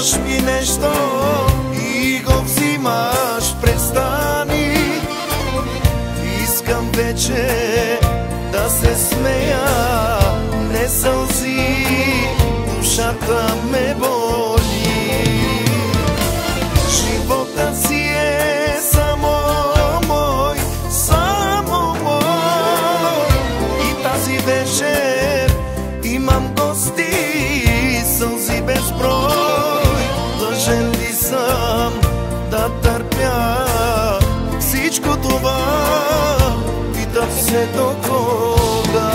Даваш ми нещо и го взимаш, престани. Искам вече да се смея, не сълзи, душата ме боли. Живота си е само мой, само мой. И тази вечер имам гости, сълзи безброй. Длъжен ли съм да търпя всичко това? Питам се до кога.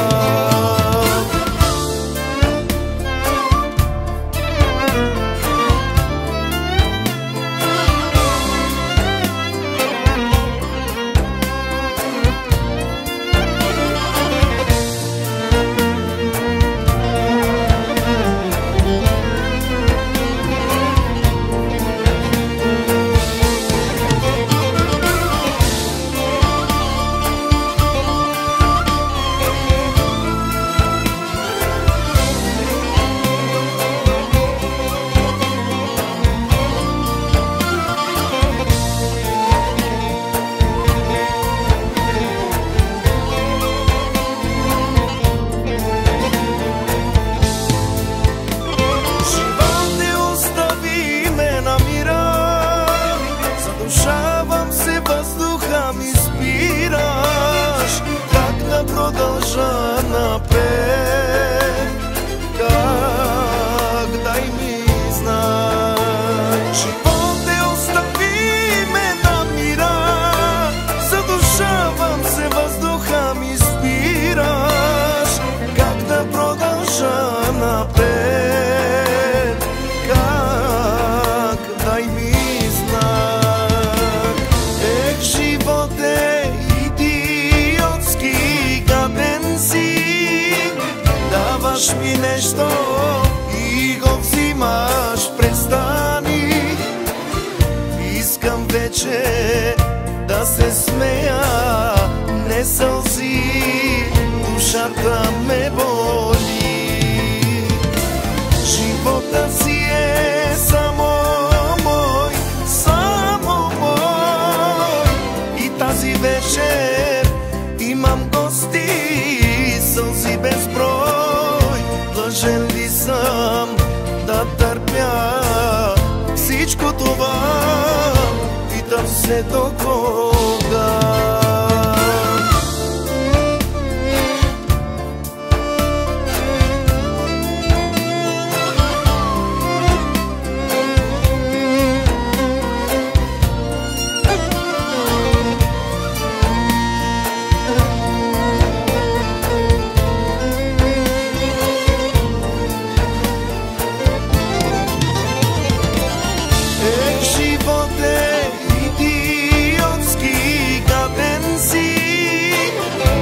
Задушавам се, въздуха ми спираш. Как да продължа напред? Как? Дай ми знак. Животе, остави ме на мира. Задушавам се, въздуха ми спираш. Как да продължа напред? Как? Дай ми даваш ми нещо и го взимаш, престани. Искам вече да се смея, не сълзи, душата ме боли. Живота си е само мой, само мой. И тази вечер имам гости, сълзи безброй. Длъжен ли съм да търпя всичко това? Питам се до кога.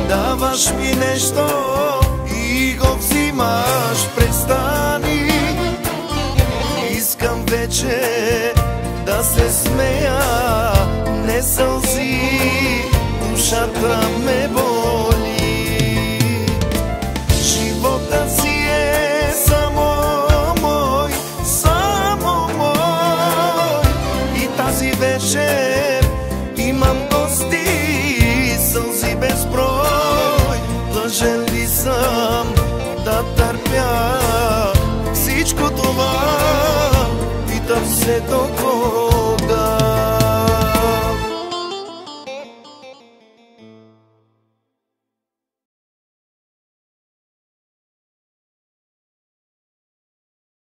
Даваш ми нещо и го взимаш, престани. Искам вече да се смея, не сълзи, душата ме боли. Живота си е само мой, само мой. И тази вечер имам гости, сълзи безброй. Длъжен ли съм да търпя всичко това? Питам се до кога.